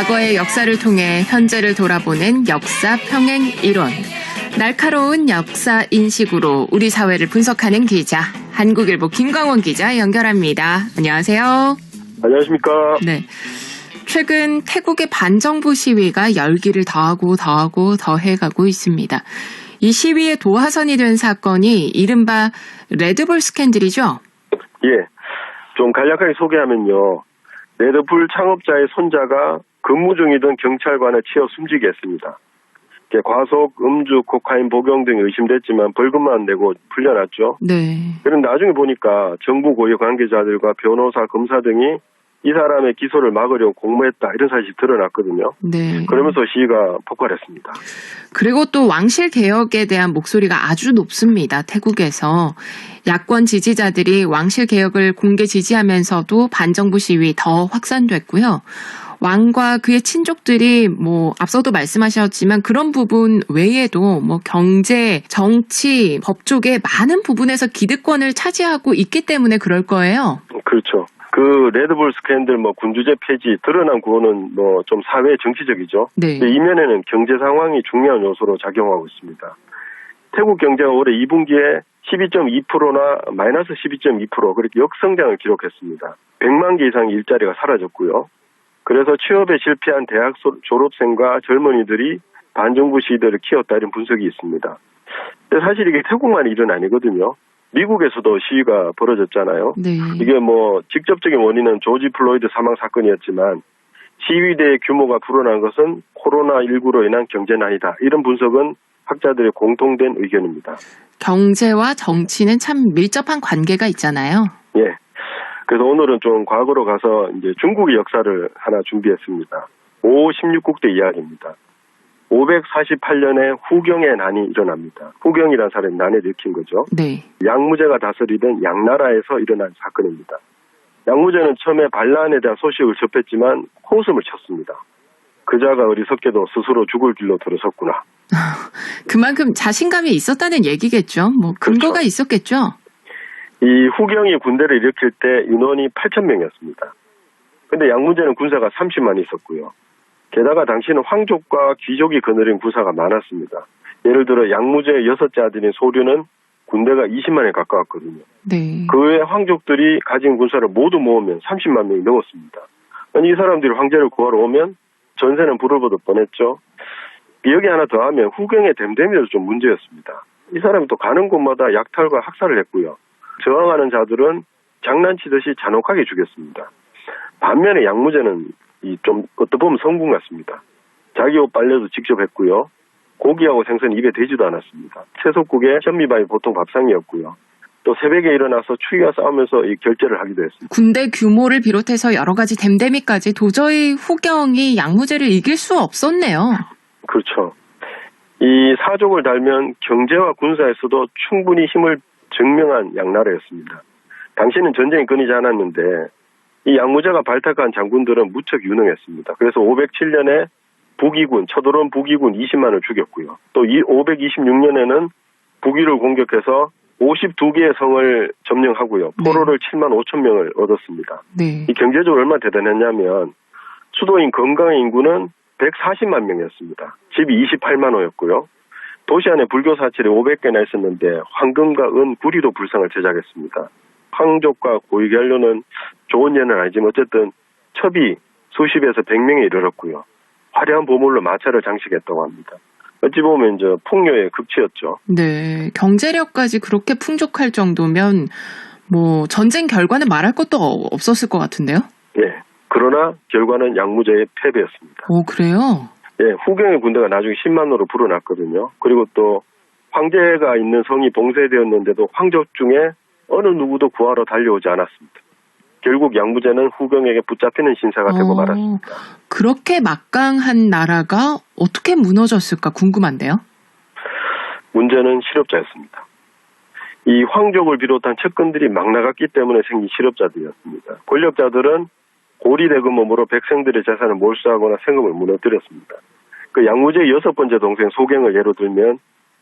과거의 역사를 통해 현재를 돌아보는 역사 평행 이론. 날카로운 역사 인식으로 우리 사회를 분석하는 기자, 한국일보 김광원 기자 연결합니다. 안녕하세요. 안녕하십니까. 네. 최근 태국의 반정부 시위가 열기를 더해가고 있습니다. 이 시위의 도화선이 된 사건이 이른바 레드불 스캔들이죠? 예. 좀 간략하게 소개하면요. 레드불 창업자의 손자가 근무 중이던 경찰관에 치여 숨지게 했습니다. 과속, 음주, 코카인 복용 등이 의심됐지만 벌금만 내고 풀려났죠. 네. 그런데 나중에 보니까 정부 고위 관계자들과 변호사, 검사 등이 이 사람의 기소를 막으려고 공모했다 이런 사실이 드러났거든요. 네. 그러면서 시위가 폭발했습니다. 그리고 또 왕실 개혁에 대한 목소리가 아주 높습니다. 태국에서 야권 지지자들이 왕실 개혁을 공개 지지하면서도 반정부 시위 더 확산됐고요. 왕과 그의 친족들이 앞서도 말씀하셨지만 그런 부분 외에도 경제, 정치, 법 쪽에 많은 부분에서 기득권을 차지하고 있기 때문에 그럴 거예요. 그렇죠. 그 레드불 스캔들 군주제 폐지 드러난 구호는 좀 사회 정치적이죠. 네. 이면에는 경제 상황이 중요한 요소로 작용하고 있습니다. 태국 경제가 올해 2분기에 12.2%나 마이너스 12.2% 그렇게 역성장을 기록했습니다. 100만 개 이상의 일자리가 사라졌고요. 그래서 취업에 실패한 대학 졸업생과 젊은이들이 반정부 시위대를 키웠다 이런 분석이 있습니다. 근데 사실 이게 태국만의 일은 아니거든요. 미국에서도 시위가 벌어졌잖아요. 네. 이게 직접적인 원인은 조지 플로이드 사망 사건이었지만 시위대의 규모가 불어난 것은 코로나19로 인한 경제난이다. 이런 분석은 학자들의 공통된 의견입니다. 경제와 정치는 참 밀접한 관계가 있잖아요. 예. 그래서 오늘은 좀 과거로 가서 이제 중국의 역사를 하나 준비했습니다. 16국대 이야기입니다. 548년에 후경의 난이 일어납니다. 후경이라는 사람이 난을 일으킨 거죠. 네. 양무제가 다스리던 양나라에서 일어난 사건입니다. 양무제는 처음에 반란에 대한 소식을 접했지만 호웃음을 쳤습니다. 그자가 어리석게도 스스로 죽을 길로 들어섰구나. 그만큼 자신감이 있었다는 얘기겠죠. 근거가 그렇죠. 있었겠죠. 이 후경이 군대를 일으킬 때 인원이 8,000명이었습니다. 근데 양무제는 군사가 30만 있었고요. 게다가 당시는 황족과 귀족이 거느린 군사가 많았습니다. 예를 들어 양무제의 6째 아들인 소류는 군대가 20만에 가까웠거든요. 네. 그 외에 황족들이 가진 군사를 모두 모으면 30만 명이 넘었습니다. 이 사람들이 황제를 구하러 오면 전세는 불을 보듯 뻔했죠. 여기 하나 더하면 후경의 댐댐이도 좀 문제였습니다. 이 사람이 또 가는 곳마다 약탈과 학살을 했고요. 저항하는 자들은 장난치듯이 잔혹하게 죽였습니다. 반면에 양무제는 좀 어떻게 보면 성공 같습니다. 자기 옷 빨래도 직접 했고요. 고기하고 생선이 입에 대지도 않았습니다. 채소국에 현미밥이 보통 밥상이었고요. 또 새벽에 일어나서 추위와 싸우면서 이 결제를 하기도 했습니다. 군대 규모를 비롯해서 여러 가지 댐댐이까지 도저히 후경이 양무제를 이길 수 없었네요. 그렇죠. 이 사족을 달면 경제와 군사에서도 충분히 힘을 증명한 양나라였습니다. 당시에는 전쟁이 끊이지 않았는데 이 양무제가 발탁한 장군들은 무척 유능했습니다. 그래서 507년에 쳐들어온 북이군 20만을 죽였고요. 또 526년에는 북위를 공격해서 52개의 성을 점령하고요. 포로를 7만 5천 명을 얻었습니다. 네. 이 경제적으로 얼마나 대단했냐면 수도인 건강의 인구는 140만 명이었습니다. 집이 28만 호였고요. 도시 안에 불교 사찰이 500개나 있었는데 황금과 은, 구리도 불상을 제작했습니다. 황족과 고위관료는 좋은 예는 아니지만 어쨌든 첩이 수십에서 100명에 이르렀고요. 화려한 보물로 마차를 장식했다고 합니다. 어찌 보면 이제 풍요의 극치였죠. 네, 경제력까지 그렇게 풍족할 정도면 전쟁 결과는 말할 것도 없었을 것 같은데요? 예. 그러나 결과는 양무제의 패배였습니다. 오, 그래요? 예, 후경의 군대가 나중에 10만으로 불어났거든요. 그리고 또 황제가 있는 성이 봉쇄되었는데도 황족 중에 어느 누구도 구하러 달려오지 않았습니다. 결국 양무제는 후경에게 붙잡히는 신사가 되고 말았습니다. 그렇게 막강한 나라가 어떻게 무너졌을까 궁금한데요? 문제는 실업자였습니다. 이 황족을 비롯한 측근들이 막 나갔기 때문에 생긴 실업자들이었습니다. 권력자들은 고리대금업으로 백성들의 재산을 몰수하거나 세금을 무너뜨렸습니다. 그 양무제의 6번째 동생 소경을 예로 들면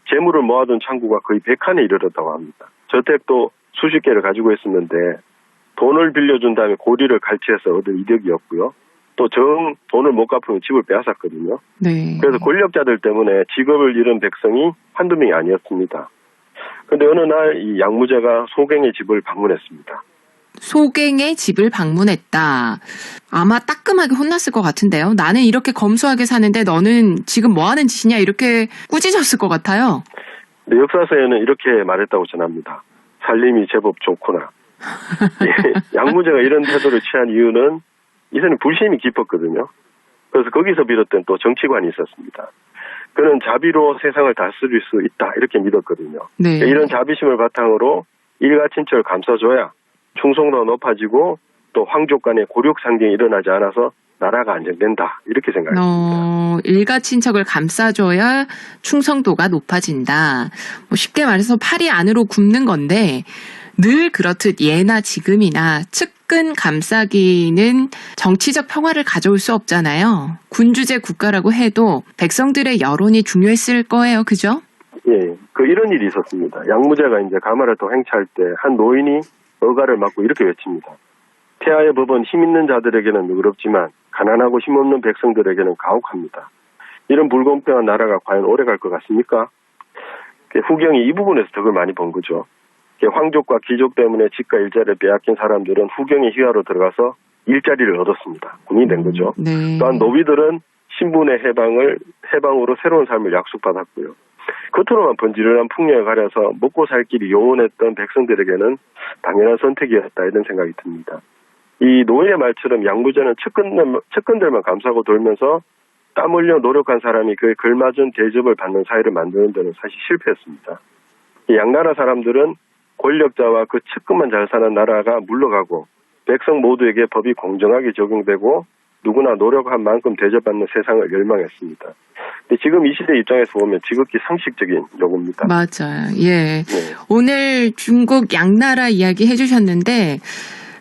재물을 모아둔 창구가 거의 100칸에 이르렀다고 합니다. 저택도 수십 개를 가지고 있었는데 돈을 빌려준 다음에 고리를 갈취해서 얻은 이득이었고요. 또 정 돈을 못 갚으면 집을 빼앗았거든요. 네. 그래서 권력자들 때문에 직업을 잃은 백성이 한두 명이 아니었습니다. 그런데 어느 날 이 양무제가 소갱의 집을 방문했습니다. 소갱의 집을 방문했다. 아마 따끔하게 혼났을 것 같은데요. 나는 이렇게 검소하게 사는데 너는 지금 뭐 하는 짓이냐 이렇게 꾸짖었을 것 같아요. 근데 역사서에는 이렇게 말했다고 전합니다. 살림이 제법 좋구나. 예, 양무제가 이런 태도를 취한 이유는 이전에 불신이 깊었거든요. 그래서 거기서 비롯된 또 정치관이 있었습니다. 그는 자비로 세상을 다스릴 수 있다 이렇게 믿었거든요. 네. 이런 자비심을 바탕으로 일가친척을 감싸줘야 충성도가 높아지고 또 황족 간의 고력 상경이 일어나지 않아서 나라가 안정된다 이렇게 생각했습니다. 일가 친척을 감싸줘야 충성도가 높아진다. 뭐 쉽게 말해서 팔이 안으로 굽는 건데 늘 그렇듯 예나 지금이나 측근 감싸기는 정치적 평화를 가져올 수 없잖아요. 군주제 국가라고 해도 백성들의 여론이 중요했을 거예요. 그죠? 예, 이런 일이 있었습니다. 양무제가 이제 가마를 또 행차할 때 한 노인이 어가를 맞고 이렇게 외칩니다. 태하의 법은 힘 있는 자들에게는 너그럽지만 가난하고 힘없는 백성들에게는 가혹합니다. 이런 불공평한 나라가 과연 오래 갈 것 같습니까? 후경이 이 부분에서 덕을 많이 본 거죠. 황족과 귀족 때문에 집과 일자리를 빼앗긴 사람들은 후경의 휘하로 들어가서 일자리를 얻었습니다. 군인이 된 거죠. 네. 또한 노비들은 신분의 해방으로 새로운 삶을 약속받았고요. 겉으로만 번지르르한 풍요에 가려서 먹고 살 길이 요원했던 백성들에게는 당연한 선택이었다 이런 생각이 듭니다. 이 노예의 말처럼 양무제는 측근들만 감싸고 돌면서 땀 흘려 노력한 사람이 그에 걸맞은 대접을 받는 사회를 만드는 데는 사실 실패했습니다. 이 양나라 사람들은 권력자와 그 측근만 잘 사는 나라가 물러가고 백성 모두에게 법이 공정하게 적용되고 누구나 노력한 만큼 대접받는 세상을 열망했습니다. 근데 지금 이 시대 입장에서 보면 지극히 상식적인 요구입니다. 맞아요. 예. 네. 오늘 중국 양나라 이야기 해주셨는데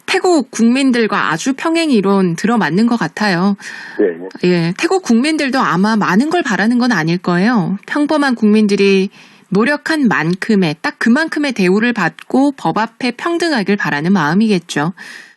태국 국민들과 아주 평행 이론 들어맞는 것 같아요. 네. 예. 태국 국민들도 아마 많은 걸 바라는 건 아닐 거예요. 평범한 국민들이 노력한 만큼의 딱 그만큼의 대우를 받고 법 앞에 평등하길 바라는 마음이겠죠.